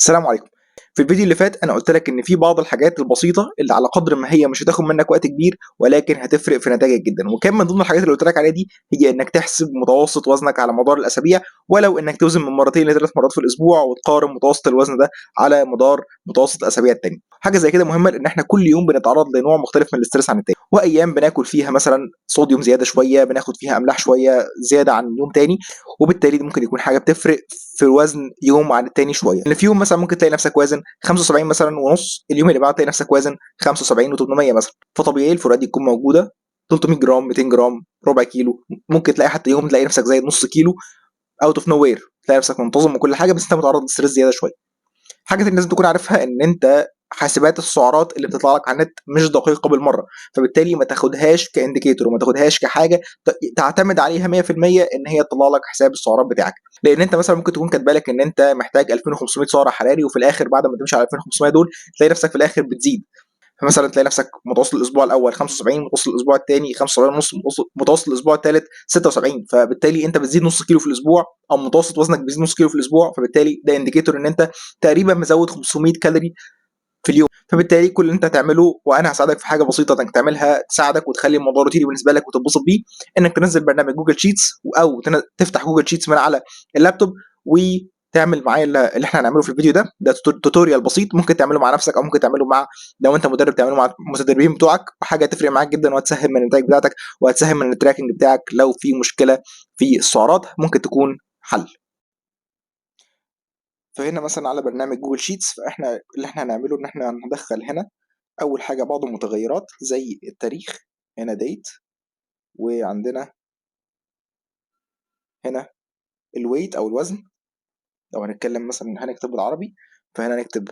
السلام عليكم. في الفيديو اللي فات انا قلت لك ان في بعض الحاجات البسيطه اللي على قدر ما هي مش هتاخد منك وقت كبير ولكن هتفرق في نتائجك جدا، وكان من ضمن الحاجات اللي قلت لك عليها دي هي انك تحسب متوسط وزنك على مدار الاسابيع، ولو انك توزن من مرتين لثلاث مرات في الاسبوع وتقارن متوسط الوزن ده على مدار متوسط الاسابيع التانية. حاجه زي كده مهمه لان احنا كل يوم بنتعرض لنوع مختلف من الاسترس عن التاني، وايام بناكل فيها مثلا صوديوم زياده شويه، بناخد فيها املاح شويه زياده عن يوم تاني، وبالتالي دي ممكن يكون حاجه بتفرق في الوزن يوم عن التاني شويه. ان في يوم مثلا ممكن تلاقي نفسك وازن 75 مثلا ونص، اليوم اللي بعده تلاقي نفسك وازن 75 و800 مثلا، فطبيعي الفروقات دي تكون موجوده. 300 جرام، 200 جرام، ربع كيلو، ممكن تلاقي حتى يوم تلاقي نفسك زي نص كيلو اوت اوف نو وير، تلاقي نفسك منتظم وكل حاجه بس انت متعرض لستريس زياده شويه. حاجه الناس تكون عارفها ان انت حاسبات السعرات اللي بتطلع لك على النت مش دقيقه بالمره، فبالتالي ما تاخدهاش كانديكيتور وما تاخدهاش كحاجه تعتمد عليها 100% ان هي تطلع لك حساب السعرات بتاعك، لان انت مثلا ممكن تكون كاتبه لك ان انت محتاج 2500 سعر حراري، وفي الاخر بعد ما تمشي على 2500 دول تلاقي نفسك في الاخر بتزيد. فمثلا تلاقي نفسك متوسط الاسبوع الاول 75، متوسط الاسبوع الثاني 75 ونص، متوسط الاسبوع الثالث 76، فبالتالي انت بتزيد نص كيلو في الاسبوع، او متوسط وزنك بيزيد نص كيلو في الاسبوع، فبالتالي ده انديكيتور ان انت تقريبا مزود 500 كالوري في اليوم. فبالتالي كل اللي انت هتعمله، وانا هساعدك في حاجه بسيطه انك تعملها تساعدك وتخلي الموضوع روتيني بالنسبه لك وتتبسط بيه، انك تنزل برنامج جوجل شيتس او تفتح جوجل شيتس من على اللابتوب وتعمل معايا اللي احنا هنعمله في الفيديو ده توتوريال بسيط، ممكن تعمله مع نفسك او ممكن تعمله مع، لو انت مدرب تعمله مع المتدربين بتوعك، وحاجه هتفرق معاك جدا وهتسهل من النتائج بتاعتك وهتسهل من التراكنج بتاعك. لو في مشكله في السعرات ممكن تكون حل. فهنا مثلا على برنامج جوجل شيتس، فاحنا اللي احنا هنعمله ان احنا هندخل هنا اول حاجه بعض المتغيرات زي التاريخ، هنا ديت، وعندنا هنا الويت او الوزن. لو هنتكلم مثلا هنكتب بالعربي فهنا نكتب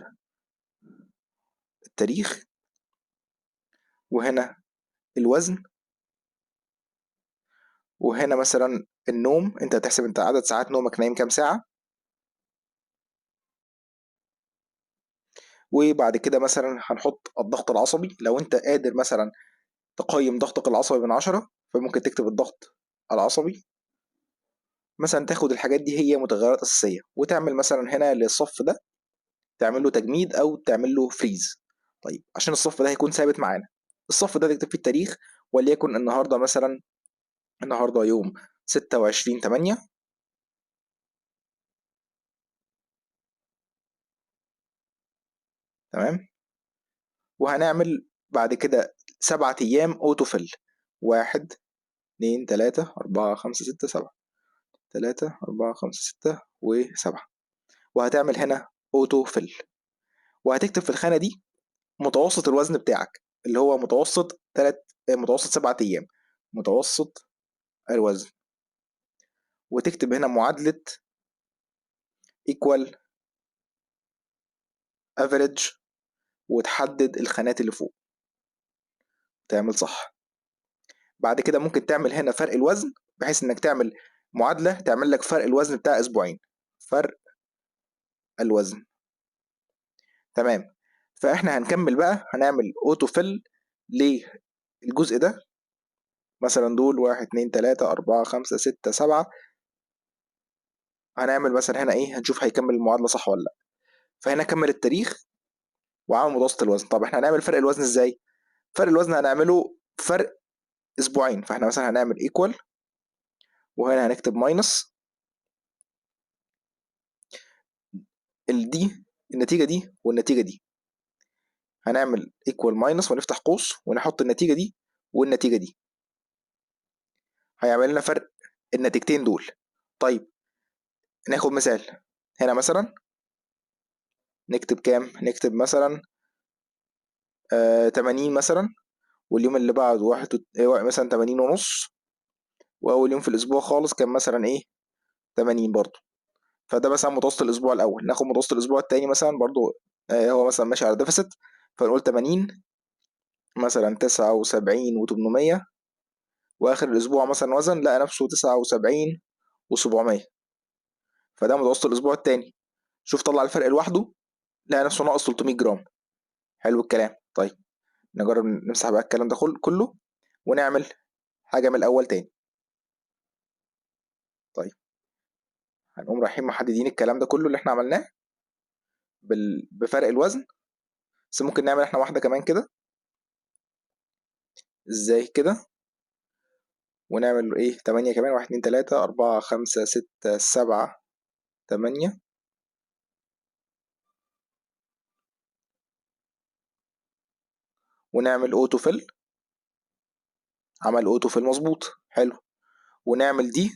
التاريخ، وهنا الوزن، وهنا مثلا النوم، انت هتحسب انت عدد ساعات نومك، نايم كام ساعه. وبعد كده مثلا هنحط الضغط العصبي، لو انت قادر مثلا تقيم ضغطك العصبي من 10 فممكن تكتب الضغط العصبي مثلا، تاخد الحاجات دي هي متغيرات اساسيه، وتعمل مثلا هنا للصف ده تعمل له تجميد او تعمل له فريز. طيب عشان الصف ده هيكون ثابت معانا، الصف ده تكتب فيه التاريخ، وليكن النهارده مثلا، النهارده يوم 26/8، تمام. وهنعمل بعد كده 7 ايام اوتو فيل، 1 2 3 4 5 6 7، 3 4 5 6 و7، وهتعمل هنا اوتو فيل، وهتكتب في الخانه دي متوسط الوزن بتاعك اللي هو متوسط 7 ايام، متوسط الوزن، وتكتب هنا معادله equal average، وتحدد الخانات اللي فوق، تعمل صح. بعد كده ممكن تعمل هنا فرق الوزن، بحيث انك تعمل معادلة تعمل لك فرق الوزن بتاع اسبوعين، فرق الوزن، تمام. فاحنا هنكمل بقى، هنعمل اوتو فيل للجزء ده، مثلا دول 1 2 3 4 5 6 7، هنعمل مثلا هنا ايه، هنشوف هيكمل المعادلة صح ولا لا. فهنا كمل التاريخ وعامل متوسط الوزن. طب احنا هنعمل فرق الوزن ازاي؟ فرق الوزن هنعمله فرق اسبوعين، فاحنا مثلا هنعمل ايكوال، وهنا هنكتب ماينس دي، النتيجة دي والنتيجة دي، هنعمل ايكوال ماينس ونفتح قوس ونحط النتيجة دي والنتيجة دي، هيعمل لنا فرق النتيجتين دول. طيب ناخد مثال، هنا مثلا نكتب كام، نكتب مثلا 80 مثلا، واليوم اللي بعده مثلا 80 ونص، واول يوم في الاسبوع خالص كان مثلا ايه 80 برضه. فده مثلا متوسط الاسبوع الاول. ناخد متوسط الاسبوع الثاني مثلا برضه، هو مثلا ماشي على ديفيسيت، فنقول 80 مثلا 79 و800، واخر الاسبوع مثلا وزن لقى نفسه 79 و700، فده متوسط الاسبوع الثاني. شوف طلع الفرق لوحده، لقى نفسه ناقص 300 جرام. حلو الكلام. طيب نجرب نمسح بقى الكلام ده كله ونعمل حاجه من الاول تاني. طيب هنقوم رايحين محددين الكلام ده كله اللي احنا عملناه بفرق الوزن. بس ممكن نعمل احنا واحدة كمان كده. ازاي كده؟ ونعمل ايه 8 كمان، 1 2 3 4 5 6 7 8. ونعمل اوتو فيل. عمل اوتو فيل مظبوط، حلو. ونعمل دي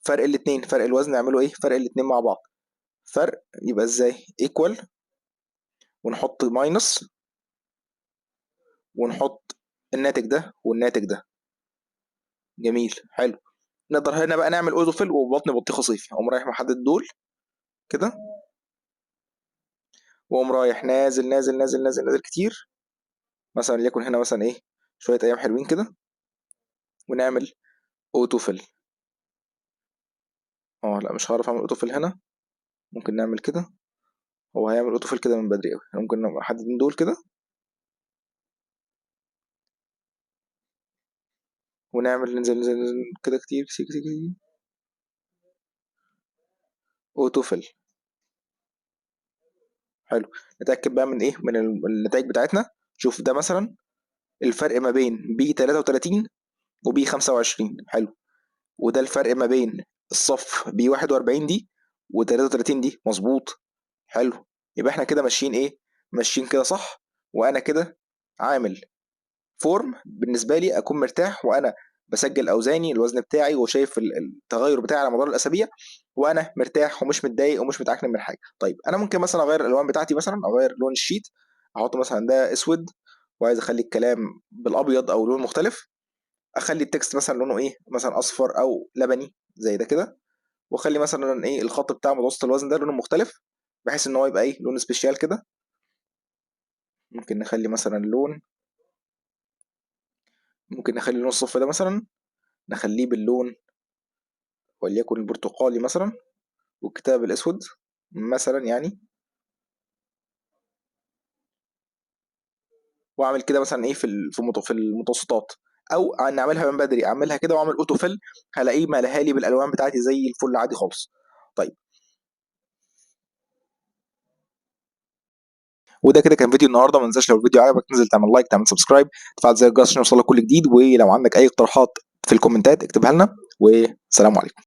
فرق الاتنين، فرق الوزن نعمله ايه، فرق الاتنين مع بعض. فرق يبقى ازاي، ايكوال، ونحط ماينس، ونحط الناتج ده والناتج ده. جميل، حلو. نقدر هنا بقى نعمل اوتو فيل وبطن بطيخه صيفي. اقوم رايح محدد دول كده، واقوم رايح نازل نازل نازل نازل نازل كتير، مثلا ليكن هنا مثلا ايه شويه ايام حلوين كده، ونعمل اوتو فيل. اه لا مش هعرف اعمل اوتو فيل هنا. ممكن نعمل كده، هو هيعمل اوتو فيل كده من بدري قوي. ممكن نحدد من دول كده، ونعمل ننزل ننزل ننزل كده كتير كتير كتير كتير. اوتو فيل، حلو. نتاكد بقى من ايه، من النتائج بتاعتنا. شوف ده مثلا الفرق ما بين بي 33 وبي 25، حلو. وده الفرق ما بين الصف بي 41 دي و33 دي، مظبوط، حلو. يبقى احنا كده ماشيين ايه، ماشيين كده صح. وانا كده عامل فورم بالنسبه لي اكون مرتاح، وانا بسجل اوزاني الوزن بتاعي وشايف التغير بتاعي على مدار الاسابيع، وانا مرتاح ومش متضايق ومش متعكن من حاجه. طيب انا ممكن مثلا اغير الالوان بتاعتي، مثلا اغير لون الشيت، احط مثلا ده اسود، وعايز اخلي الكلام بالابيض او لون مختلف. اخلي التكست مثلا لونه ايه، مثلا اصفر او لبني زي ده كده. واخلي مثلا ايه الخط بتاع متوسط الوزن ده لونه مختلف، بحيث ان هو يبقى ايه لون سبيشال كده. ممكن نخلي مثلا لون، ممكن نخلي لون الصف ده مثلا نخليه باللون وليكن البرتقالي مثلا، والكتاب الاسود مثلا يعني. واعمل كده مثلا ايه في المتوسطات. او نعملها من بدري، اعملها كده واعمل اوتو فيل، هلاقيه مالها لي بالالوان بتاعتي زي الفل عادي خالص. طيب، وده كده كان فيديو النهارده. ما تنساش لو الفيديو عجبك تنزل تعمل لايك، تعمل سبسكرايب، تفعل زر الجرس عشان يوصلك كل جديد. ولو عندك اي اقتراحات في الكومنتات اكتبها لنا، وسلام عليكم.